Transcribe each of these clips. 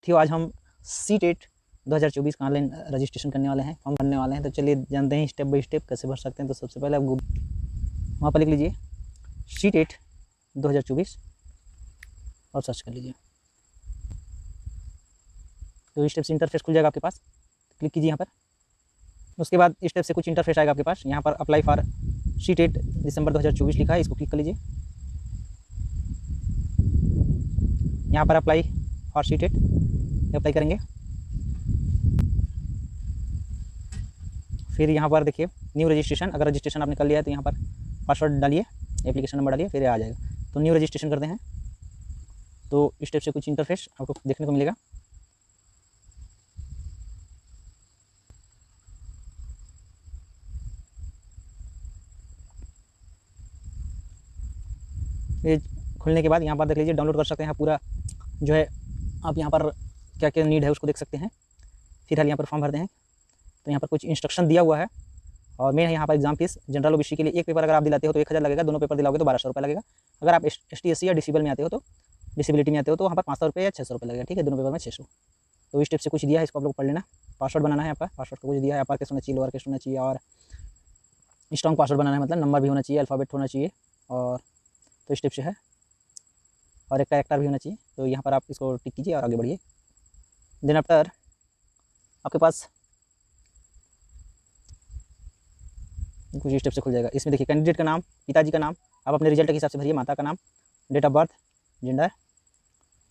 साथियों आज हम सी-टेट 2024 का ऑनलाइन रजिस्ट्रेशन करने वाले हैं, फॉर्म भरने वाले हैं। तो चलिए जानते हैं स्टेप बाय स्टेप कैसे भर सकते हैं। तो सबसे पहले आप वहाँ पर लिख लीजिए सी-टेट 2024 और सर्च कर लीजिए। तो इस स्टेप से इंटरफेस खुल जाएगा आपके पास, क्लिक कीजिए यहाँ पर। उसके बाद इस स्टेप से कुछ इंटरफेस आएगा आपके पास। यहाँ पर अप्लाई फॉर सी-टेट दिसंबर 2024 लिखा है, इसको क्लिक कर लीजिए। यहाँ पर अप्लाई फॉर सी-टेट अप्लाई करेंगे। फिर यहाँ पर देखिए न्यू रजिस्ट्रेशन, अगर रजिस्ट्रेशन आपने कर लिया है तो यहाँ पर पासवर्ड डालिए, एप्लीकेशन नंबर डालिए, फिर आ जाएगा। तो न्यू रजिस्ट्रेशन करते हैं। तो इस स्टेप से कुछ इंटरफेस आपको देखने को मिलेगा। ये खुलने के बाद यहाँ पर देख लीजिए डाउनलोड कर सकते हैं पूरा जो है, आप यहाँ पर क्या क्या नीड है उसको देख सकते हैं। फिलहाल यहाँ पर फॉर्म भरते हैं। तो यहाँ पर कुछ इंस्ट्रक्शन दिया हुआ है और मैं यहाँ पर एग्जाम फीस जनरल ओबीसी के लिए एक पेपर अगर आप दिलाते हो तो 1000 लगेगा, दोनों पेपर दिलाओगे तो 1200 रुपये लगेगा। अगर आप ST SC या डिसेबल में आते हो तो डिसेबिलिटी में आते हो तो वहाँ पर 500 रुपये या 600 रुपये लगेगा। ठीक है, दोनों पेपर में 600। तो इस स्टेप से कुछ दिया है, इसको आप लोग पढ़ लेना। पासवर्ड बनाना है आपका, पासवर्ड को कुछ दिया है, अपर केस होना चाहिए, लोअर केस होना चाहिए और स्ट्रॉन्ग पासवर्ड बनाना है, मतलब नंबर भी होना चाहिए, अल्फ़ाबेट होना चाहिए। और तो स्टेप से है और एक कैरेक्टर भी होना चाहिए। तो यहाँ पर आप इसको टिक कीजिए और आगे बढ़िए। देन आफ्टर आपके पास कुछ स्टेप से खुल जाएगा। इसमें देखिए कैंडिडेट का नाम, पिताजी का नाम आप अपने रिजल्ट के हिसाब से भरिए, माता का नाम, डेट ऑफ बर्थ, जेंडर,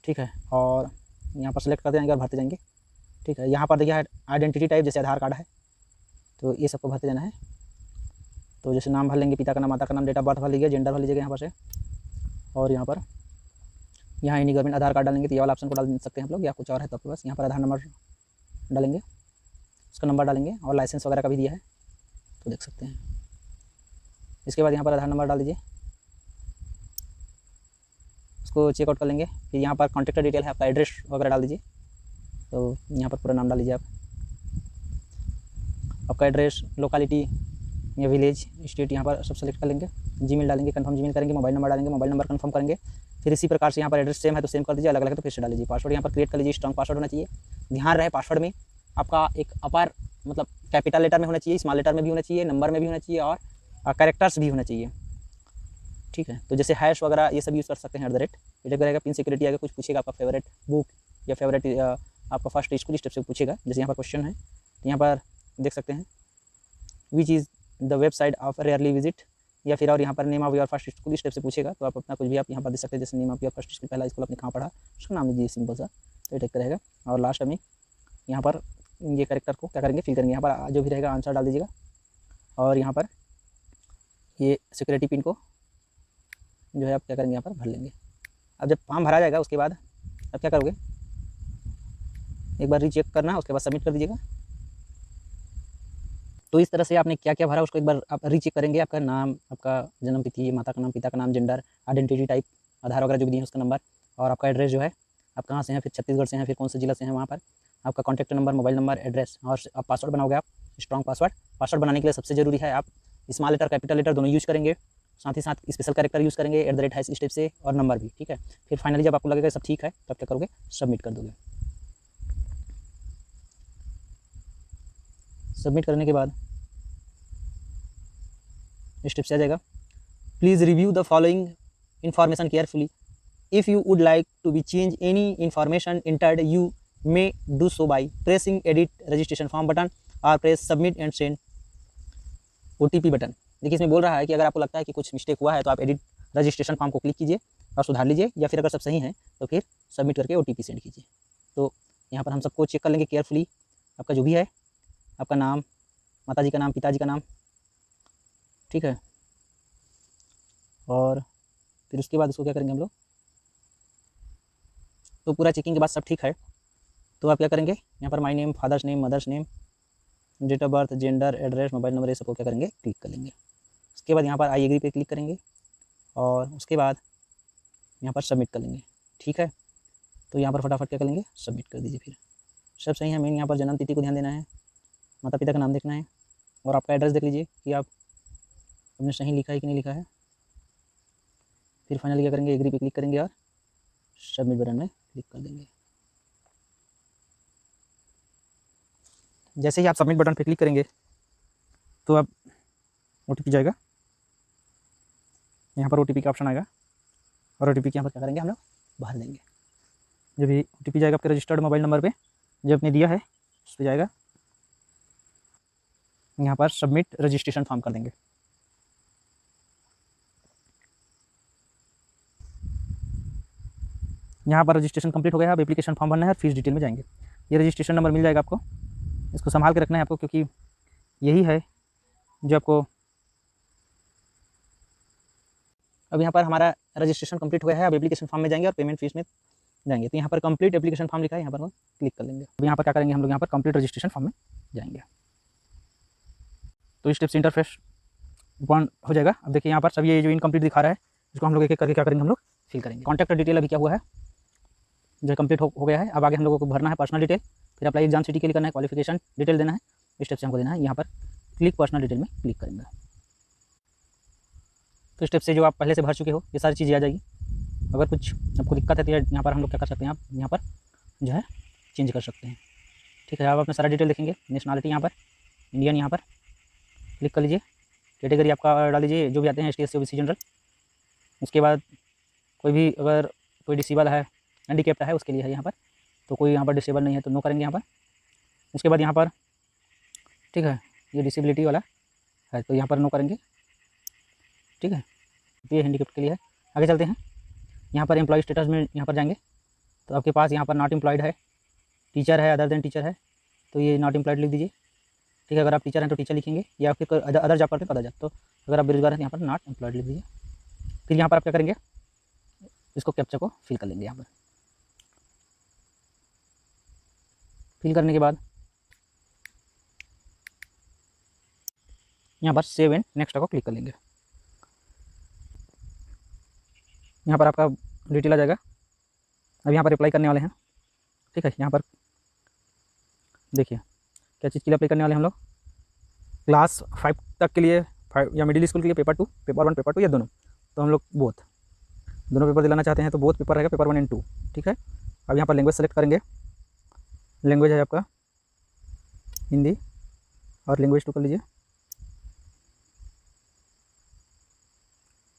ठीक है। और यहाँ पर सेलेक्ट करते जाएंगे और भरते जाएंगे। ठीक है, यहाँ पर देखिए आइडेंटिटी टाइप जैसे आधार कार्ड है, तो ये सबको भरते जाना है। तो जैसे नाम भर लेंगे, पिता का नाम, माता का नाम, डेट ऑफ बर्थ भर लीजिए, जेंडर भर लीजिएगा यहाँ पर से। और यहाँ एनी गवर्नमेंट आधार कार्ड डालेंगे तो ये वाला ऑप्शन को डाल सकते हैं आप लोग, या कुछ और है तो आपके पास। यहाँ पर आधार नंबर डालेंगे, उसका नंबर डालेंगे और लाइसेंस वगैरह का भी दिया है तो देख सकते हैं। इसके बाद यहाँ पर आधार नंबर डाल दीजिए, उसको चेकआउट कर लेंगे। फिर यहाँ पर कॉन्टैक्ट डिटेल है, आपका एड्रेस वगैरह डाल दीजिए। तो यहाँ पर पूरा नाम डाल दीजिए आप, आपका एड्रेस, लोकेलिटी या विलेज, स्टेट यहाँ पर सब सेलेक्ट कर लेंगे। जीमेल डालेंगे, कंफर्म जीमेल करेंगे, मोबाइल नंबर डालेंगे, मोबाइल नंबर कंफर्म करेंगे। फिर इसी प्रकार से यहाँ पर एड्रेस सेम है तो सेम कर दीजिए, अलग अलग है तो फिर से डाल दीजिए। पासवर्ड यहाँ पर क्रिएट कर लीजिए, स्ट्रॉन्ग पासवर्ड होना चाहिए। ध्यान रहे पासवर्ड में आपका एक अपार मतलब कैपिटल लेटर में होना चाहिए, स्मॉल लेटर में भी होना चाहिए, नंबर में भी होना चाहिए और कैरेक्टर्स भी होना चाहिए। ठीक है, तो जैसे हैश वगैरह ये सब यूज़ कर सकते हैं। @ ये जब रहेगा पिन सिक्योरिटी आएगा, कुछ पूछेगा आपका फेवरेट बुक या फेवरेट आपका फर्स्ट स्कूल स्टेप से पूछेगा। जैसे यहाँ पर क्वेश्चन है तो यहाँ पर देख सकते हैं which is the website of rarely visit, या फिर और यहाँ पर name of your first school step से पूछेगा। तो आप अपना कुछ भी आप यहाँ पर दे सकते हैं, जैसे name of your first school, पहला स्कूल आपने कहाँ पढ़ा उसका नाम लीजिए सिंपल सा, तो ये ठीक रहेगा। और लास्ट में यहाँ पर ये कैरेक्टर को क्या करेंगे, फिल करेंगे। यहाँ पर जो भी रहेगा आंसर डाल दीजिएगा और यहाँ पर ये सिक्योरिटी पिन को जो है आप क्या करेंगे यहाँ पर भर लेंगे। अब जब फॉर्म भरा जाएगा उसके बाद अब क्या करोगे, एक बार रीचेक करना, उसके बाद सबमिट कर दीजिएगा। तो इस तरह से आपने क्या क्या भरा उसको एक बार आप रीचेक करेंगे। आपका नाम, आपका जन्म तिथि, माता का नाम, पिता का नाम, जेंडर, आइडेंटिटी टाइप, आधार वगैरह जो भी दिए हैं उसका नंबर, और आपका एड्रेस जो है आप कहाँ से हैं, फिर छत्तीसगढ़ से हैं, फिर कौन से जिला से हैं, वहाँ पर आपका contact number, mobile number, address, और आप पासवर्ड बनाओगे आप स्ट्रॉन्ग पासवर्ड। पासवर्ड बनाने के लिए सबसे ज़रूरी है आप स्मॉल लेटर कैपिटल लेटर दोनों यूज़ करेंगे, साथ ही साथ स्पेशल कैरेक्टर यूज़ करेंगे, @ स्टेप से, और नंबर भी। ठीक है, फिर फाइनली जब आपको लगेगा सब ठीक है तब क्या करोगे, सबमिट कर दोगे। सबमिट करने के बाद स्टेप से आ जाएगा, please review the following information carefully, if you would like to be change any information entered you may do so by pressing edit registration form button और press submit and send OTP button. देखिए इसमें बोल रहा है कि अगर आपको लगता है कि कुछ मिस्टेक हुआ है तो आप एडिट रजिस्ट्रेशन फॉर्म को क्लिक कीजिए और सुधार लीजिए, या फिर अगर सब सही है तो फिर सबमिट करके OTP सेंड कीजिए। तो यहाँ पर हम सबको चेक कर लेंगे केयरफुली, आपका जो भी है, आपका नाम, माताजी का नाम, पिताजी का नाम, ठीक है। और फिर उसके बाद उसको क्या करेंगे हम लोग, तो पूरा चेकिंग के बाद सब ठीक है तो आप क्या करेंगे, यहाँ पर my name, father's name, mother's name, date of birth, gender, address, mobile number, ये सबको क्या करेंगे, क्लिक कर लेंगे। उसके बाद यहाँ पर आई एग्री पे क्लिक करेंगे और उसके बाद यहाँ पर सबमिट कर लेंगे। ठीक है, तो यहाँ पर फटाफट क्या कर लेंगे, सबमिट कर दीजिए। फिर सब सही है, मेन यहाँ पर जन्म तिथि को ध्यान देना है, माता पिता का नाम देखना है और आपका एड्रेस देख लीजिए कि आप आपने सही लिखा है कि नहीं लिखा है। फिर फाइनली क्या करेंगे, एग्री पे क्लिक करेंगे और सबमिट बटन में क्लिक कर देंगे। जैसे ही आप सबमिट बटन पे क्लिक करेंगे तो अब OTP जाएगा, यहाँ पर OTP का ऑप्शन आएगा और OTP के यहाँ पर क्या करेंगे हम लोग भर देंगे। जब भी OTP जाएगा आपके रजिस्टर्ड मोबाइल नंबर पे जो आपने दिया है उस पर जाएगा, यहाँ पर सबमिट रजिस्ट्रेशन फॉर्म कर देंगे। यहाँ पर रजिस्ट्रेशन कंप्लीट हो गया है, अब एप्लीकेशन फॉर्म भरना है और फीस डिटेल में जाएंगे। ये रजिस्ट्रेशन नंबर मिल जाएगा आपको, इसको संभाल के रखना है आपको क्योंकि यही है जो आपको। अब यहाँ पर हमारा रजिस्ट्रेशन कंप्लीट हुआ है, अब एप्लीकेशन फॉर्म में जाएंगे और पेमेंट फीस में जाएंगे। तो यहाँ पर कंप्लीट एप्लीकेशन फॉर्म लिखा है, यहाँ पर हम क्लिक कर लेंगे। अब यहाँ पर क्या करेंगे हम लोग, यहाँ पर कंप्लीट रजिस्ट्रेशन फॉर्म में जाएंगे तो स्टेप्स इंटरफेस ओपन हो जाएगा। अब देखिए यहाँ पर सब ये जो इनकम्प्लीट दिखा रहा है इसको हम लोग एक एक करके क्या करेंगे, हम लोग फिल करेंगे। कॉन्टैक्ट डिटेल अभी क्या हुआ है जो कंप्लीट हो गया है। अब आगे हम लोगों को भरना है पर्सनल डिटेल, फिर अप्लाई एग्जाम सिटी के लिए करना है, क्वालिफिकेशन डिटेल देना है, स्टेप से हमको देना है। यहाँ पर क्लिक पर्सनल डिटेल में क्लिक करेंगे तो स्टेप से जो आप पहले से भर चुके हो ये सारी चीज़ें आ जाएगी। अगर कुछ आपको दिक्कत है तो यहाँ पर हम लोग क्या कर सकते हैं, आप यहाँ पर जो है चेंज कर सकते हैं। ठीक है, आप अपना सारा डिटेल देखेंगे। नेशनलिटी यहाँ पर इंडियन, यहाँ पर क्लिक कर लीजिए। कैटेगरी आपका डाल लीजिए जो भी आते हैं ST SC OBC जनरल। उसके बाद कोई भी अगर कोई डिसेबल है, हैंडीकैप्ड है उसके लिए है यहाँ पर, तो कोई यहाँ पर डिसेबल नहीं है तो नो करेंगे यहाँ पर। उसके बाद यहाँ पर ठीक है ये डिसेबिलिटी वाला है तो यहाँ पर नो करेंगे। ठीक है, ये हैंडीकैप्ड के लिए है। आगे चलते हैं, यहाँ पर एम्प्लॉय स्टेटस में यहाँ पर जाएंगे तो आपके पास यहाँ पर नॉट एम्प्लॉयड है, टीचर है, अदर देन टीचर है तो ये नॉट एम्प्लॉयड लिख दीजिए। ठीक है, अगर आप टीचर हैं तो टीचर लिखेंगे या फिर अदर जॉब करते हैं तो अदर जॉब। तो अगर आप बेरोजगार हैं तो यहाँ पर नॉट एम्प्लॉयड लिख दीजिए। फिर यहाँ पर आप क्या करेंगे, इसको कैप्चा को फिल कर लेंगे। यहाँ पर फिल करने के बाद यहाँ पर सेव एंड नेक्स्ट को क्लिक कर लेंगे। यहाँ पर आपका डिटेल आ जाएगा। अब यहाँ पर अप्लाई करने वाले हैं। ठीक है, यहाँ पर देखिए क्या चीज़ के लिए अप्लाई करने वाले हैं हम लोग। क्लास 5 तक के लिए, 5 या मिडिल स्कूल के लिए पेपर 2, पेपर 1, पेपर 2 या दोनों। तो हम लोग दोनों पेपर दिलाना चाहते हैं तो बोथ पेपर रहेगा, पेपर 1 एंड 2। ठीक है, अब यहाँ पर लैंग्वेज सेलेक्ट करेंगे। लैंग्वेज है आपका हिंदी और लैंग्वेज 2 कर लीजिए,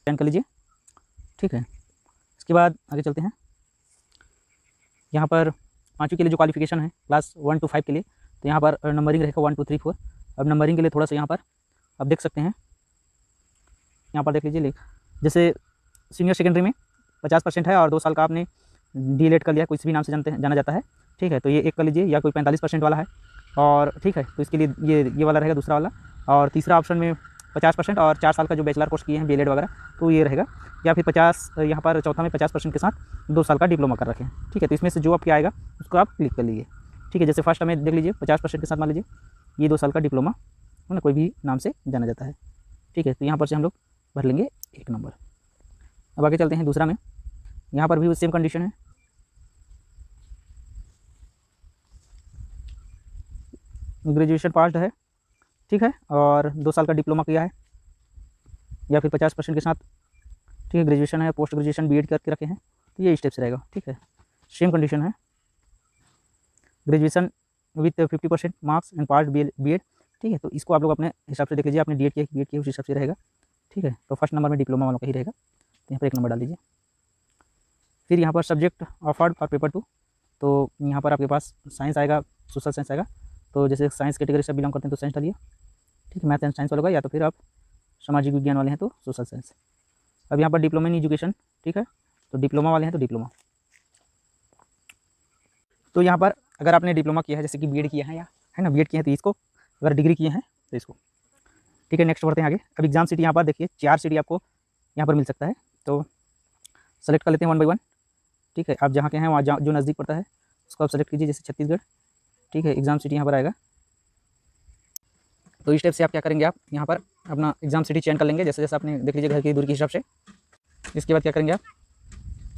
चयन कर लीजिए। ठीक है, इसके बाद आगे चलते हैं। यहाँ पर 5वीं के लिए जो क्वालिफिकेशन है क्लास 1 to 5 के लिए, तो यहाँ पर नंबरिंग रहेगा 1 2 3 4। अब नंबरिंग के लिए थोड़ा सा यहाँ पर आप देख सकते हैं, यहाँ पर देख लीजिए। जैसे सीनियर सेकेंडरी में 50% है और 2 साल का आपने DELED कर लिया, कोई भी नाम से जाना जाता है। ठीक है, तो ये एक कर लीजिए, या कोई 45% वाला है और ठीक है तो इसके लिए ये वाला रहेगा दूसरा वाला। और तीसरा ऑप्शन में 50% और 4 साल का जो बैचलर कोर्स किए हैं DELED वगैरह तो ये रहेगा। या फिर 50 यहाँ पर चौथा में 50% के साथ 2 साल का डिप्लोमा कर रखें। ठीक है, तो इसमें से जो आपके आएगा उसको आप क्लिक कर लीजिए। ठीक है, जैसे फर्स्ट में देख लीजिए 50% के साथ मान लीजिए ये 2 साल का डिप्लोमा है ना, कोई भी नाम से जाना जाता है। ठीक है, तो यहाँ पर से हम लोग भर लेंगे 1 नंबर। अब आगे चलते हैं दूसरा में, यहाँ पर भी सेम कंडीशन है। ग्रेजुएशन पास है, ठीक है, और 2 साल का डिप्लोमा किया है या फिर 50% के साथ। ठीक है, ग्रेजुएशन है, पोस्ट ग्रेजुएशन BEd करके रखे हैं तो ये स्टेप्स रहेगा। ठीक है, सेम कंडीशन है। Graduation with 50% marks and pass BEd। ठीक है, तो इसको आप लोग अपने हिसाब से देख लीजिए, आपने BEd किया उस हिसाब से रहेगा। ठीक है, तो फर्स्ट नंबर में डिप्लोमा वालों का ही रहेगा, तो यहाँ पर 1 नंबर डाल दीजिए। फिर यहाँ पर सब्जेक्ट ऑफर्ड और पेपर 2, तो यहाँ पर आपके पास साइंस आएगा, सोशल साइंस आएगा। तो जैसे साइंस कैटेगरी से बिलोंग करते हैं तो साइंस डालिए। ठीक है, मैथ एंड साइंस वालों का, या तो फिर आप सामाजिक विज्ञान वाले हैं तो सोशल साइंस। अब यहाँ पर डिप्लोमा इन एजुकेशन, ठीक है, तो डिप्लोमा वाले हैं तो डिप्लोमा। तो यहाँ पर अगर आपने डिप्लोमा किया है, जैसे कि BEd किया है या है ना, BEd किया है तो इसको, अगर डिग्री किए हैं तो इसको। ठीक है, नेक्स्ट बढ़ते हैं आगे। अब एग्जाम सिटी यहाँ पर देखिए 4 सिटी आपको यहाँ पर मिल सकता है, तो सेलेक्ट कर लेते हैं 1 by 1। ठीक है, आप जहाँ के हैं वहाँ जो नज़दीक पड़ता है उसको आप सेलेक्ट कीजिए, जैसे छत्तीसगढ़। ठीक है, एग्जाम सिटी यहाँ पर आएगा। तो इस स्टेप से आप क्या करेंगे, आप यहाँ पर अपना एग्जाम सिटी चयन कर लेंगे, जैसे जैसे आपने देख लीजिए घर की दूरी के हिसाब से। इसके बाद क्या करेंगे, आप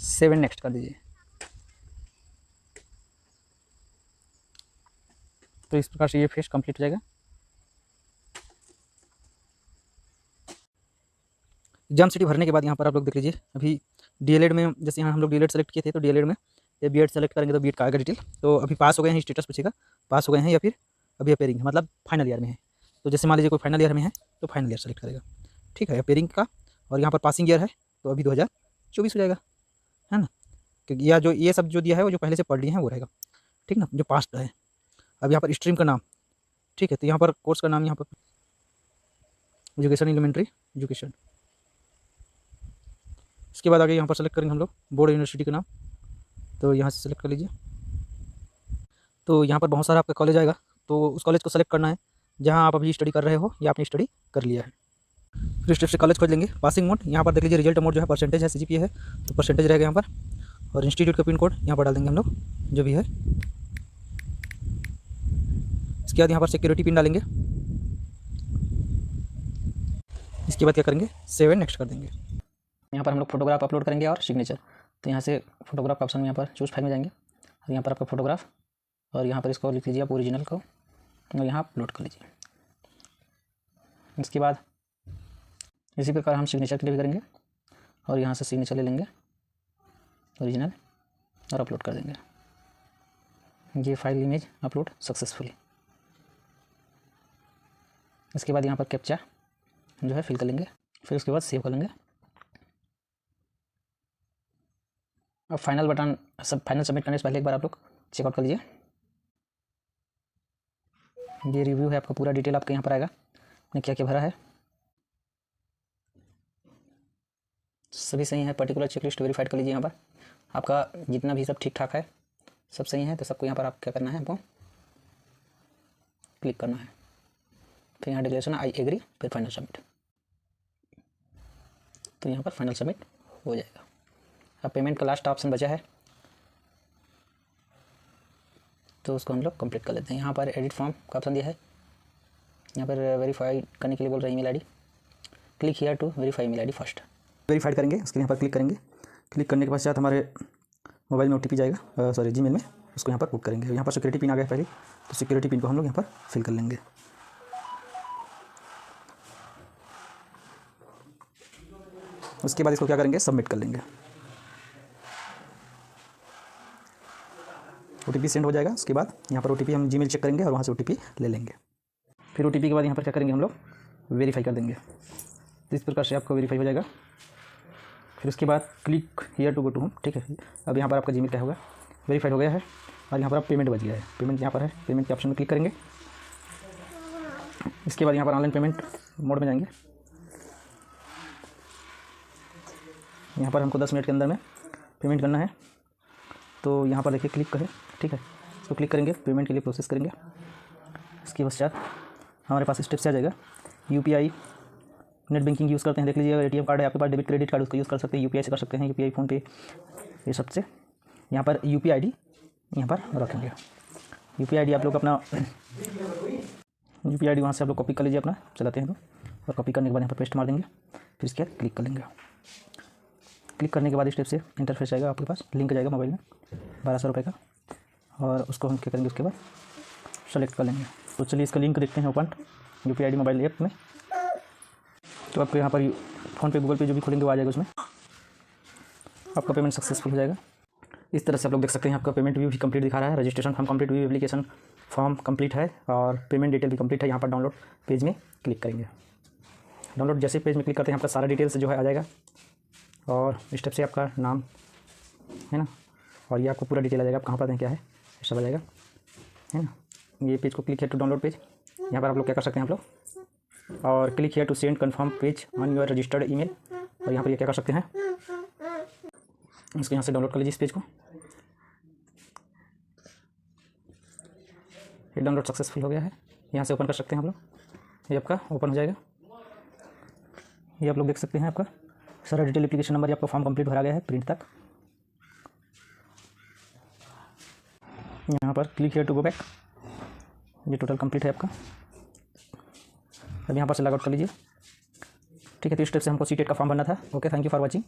7 नेक्स्ट कर दीजिए। तो इस प्रकार से ये फेज कंप्लीट हो जाएगा। एग्जाम सिटी भरने के बाद यहाँ पर आप लोग देख लीजिए, अभी DELED में जैसे यहाँ हम लोग DELED सेलेक्ट किए थे तो DELED में ये BEd सेलेक्ट करेंगे तो BEd का आएगा डिटेल। तो अभी पास हो गए हैं, स्टेटस पूछेगा पास हो गए हैं या फिर अभी अपेयरिंग है, मतलब फाइनल ईयर में है। तो जैसे मान लीजिए कोई फाइनल ईयर में है तो फाइनल ईयर सेलेक्ट करेगा, ठीक है, अपेयरिंग का। और यहाँ पर पासिंग ईयर है तो अभी 2024 हो जाएगा, है ना, क्योंकि या जो ये सब जो दिया है वो जो पहले से पढ़ लिए हैं वो रहेगा, ठीक ना, जो पास्ट है। अब यहाँ पर स्ट्रीम का नाम, ठीक है, तो यहाँ पर कोर्स का नाम यहाँ पर एजुकेशन एलिमेंट्री एजुकेशन। इसके बाद आगे यहाँ पर सेलेक्ट करेंगे हम लोग बोर्ड यूनिवर्सिटी का नाम, तो यहाँ से सेलेक्ट कर लीजिए। तो यहाँ पर बहुत सारा आपका कॉलेज आएगा, तो उस कॉलेज को सेलेक्ट करना है जहाँ आप अभी स्टडी कर रहे हो या आपने स्टडी कर लिया है। फिर स्टेप से कॉलेज खोज लेंगे। पासिंग मोड, यहाँ पर देख लीजिए रिजल्ट मोड जो है परसेंटेज है, CGPA है तो परसेंटेज रहेगा यहाँ पर। और इंस्टीट्यूट का पिन कोड यहाँ पर डाल देंगे हम लोग जो भी है। इसके बाद यहाँ पर सिक्योरिटी पिन डालेंगे। इसके बाद क्या करेंगे, सेव एंड नेक्स्ट कर देंगे। यहाँ पर हम लोग फोटोग्राफ अपलोड करेंगे और सिग्नेचर। तो यहाँ से फोटोग्राफ का ऑप्शन में यहाँ पर चूज फाइल में जाएंगे और यहाँ पर आपका फोटोग्राफ और यहाँ पर इसको लिख लीजिए आप ओरिजिनल को और यहाँ अपलोड कर लीजिए। इसके बाद इसी प्रकार हम सिग्नेचर के लिए भी करेंगे और यहाँ से सिग्नेचर ले लेंगे ओरिजिनल और अपलोड कर देंगे। ये फाइल इमेज अपलोड सक्सेसफुली। इसके बाद यहाँ पर कैप्चा जो है फिल कर लेंगे, फिर उसके बाद सेव कर लेंगे। अब फाइनल बटन फाइनल सबमिट करने से पहले एक बार आप लोग चेकआउट कर लीजिए। ये रिव्यू है आपका, पूरा डिटेल आपके यहाँ पर आएगा, आपने क्या क्या भरा है, सभी सही है। पर्टिकुलर चेकलिस्ट वेरीफाइड कर लीजिए। यहाँ पर आपका जितना भी सब ठीक ठाक है, सब सही है, तो सबको यहाँ पर आप क्या करना है, आपको क्लिक करना है। फिर यहाँ डिक्लेरेशन आई एग्री, फिर फाइनल सबमिट। तो यहाँ पर फाइनल सबमिट हो जाएगा। अब पेमेंट का लास्ट ऑप्शन बचा है तो उसको हम लोग कंप्लीट कर लेते हैं। यहाँ पर एडिट फॉर्म का ऑप्शन दिया है, यहाँ पर वेरीफाई करने के लिए बोल रहा है email ID. Click here to verify email ID first. Verified करेंगे, उसके यहाँ पर क्लिक करेंगे। क्लिक करने के पश्चात हमारे मोबाइल में OTP जाएगा, सॉरी जीमेल में, उसको यहाँ पर पुट करेंगे। यहाँ पर सिक्योरिटी पिन आ गया पहले, तो सिक्योरिटी पिन को हम लोग यहाँ पर फिल कर लेंगे। उसके बाद इसको क्या करेंगे, सबमिट कर लेंगे। OTP सेंड हो जाएगा। उसके बाद यहाँ पर OTP हम जीमेल चेक करेंगे और वहाँ से OTP ले लेंगे। फिर OTP के बाद यहाँ पर क्या करेंगे, हम लोग वेरीफाई कर देंगे। तो इस प्रकार से आपका वेरीफाई हो जाएगा। फिर उसके बाद click here to go to home, ठीक है। अब यहाँ पर आपका जीमेल क्या होगा, वेरीफाइड हो गया है और यहाँ पर आप पेमेंट बच गया है। पेमेंट यहाँ पर है, पेमेंट के ऑप्शन में क्लिक करेंगे। इसके बाद यहाँ पर ऑनलाइन पेमेंट मोड में जाएंगे। यहाँ पर हमको 10 मिनट के अंदर में पेमेंट करना है, तो यहाँ पर देखिए क्लिक करें, ठीक है, इसको क्लिक करेंगे, पेमेंट के लिए प्रोसेस करेंगे। इसके पश्चात हमारे पास स्टेप से आ जाएगा। UPI नेट बैंकिंग यूज़ करते हैं, देख लीजिए। ATM कार्ड है आपके पास, डेबिट क्रेडिट कार्ड, उसको यूज़ कर सकते हैं। UPI से कर सकते हैं, UPI फ़ोनपे, ये सबसे। यहाँ पर UPI ID यहाँ पर रखेंगे। UPI ID आप लोग अपना UPI ID वहाँ से आप लोग कॉपी कर लीजिए अपना, चलाते हैं तो, और कॉपी करने के बाद यहाँ पर पेस्ट मार देंगे। फिर इसके बाद क्लिक कर लेंगे। क्लिक करने के बाद स्टेप से इंटरफेस आएगा आपके पास, लिंक जाएगा मोबाइल में 1200 रुपये का, और उसको हम क्या करेंगे, उसके बाद सेलेक्ट कर लेंगे। तो चलिए इसका लिंक देखते हैं open UPI ID mobile app में। तो आपको यहाँ पर फ़ोनपे, गूगल पे जो भी खोलेंगे वो आ जाएगा, उसमें आपका पेमेंट सक्सेसफुल हो जाएगा। इस तरह से आप लोग देख सकते हैं आपका पेमेंट व्यू भी कंप्लीट दिखा रहा है। Registration form complete, view application form complete है और पेमेंट डिटेल भी कंप्लीट है। यहाँ पर डाउनलोड पेज में क्लिक करेंगे। डाउनलोड जैसे पेज में क्लिक करते हैं आपका सारा डिटेल्स जो है आ जाएगा, और स्टेप से आपका नाम है ना, और ये आपको पूरा डिटेल आ जाएगा, आप कहाँ पर हैं क्या है ये सब आ जाएगा, है ना। ये पेज को क्लिक है टू डाउनलोड पेज, यहाँ पर आप लोग क्या कर सकते हैं आप लोग, और click here to send confirm page on your registered email, और यहाँ पर ये क्या कर सकते हैं, इसको यहाँ से डाउनलोड कर लीजिए इस पेज को। ये डाउनलोड सक्सेसफुल हो गया है, यहाँ से ओपन कर सकते हैं आप लोग। ये आपका ओपन हो जाएगा। ये आप लोग देख सकते हैं आपका सारा डिटेल, एप्लीकेशन नंबर, आपका फॉर्म कंप्लीट भरा गया है प्रिंट तक। यहाँ पर click here to go back, ये टोटल कंप्लीट है आपका। अब यहाँ पर से लॉग आउट कर लीजिए, ठीक है। तो इस स्टेप से हमको सीटेट का फॉर्म भरना था। Okay, thank you for watching.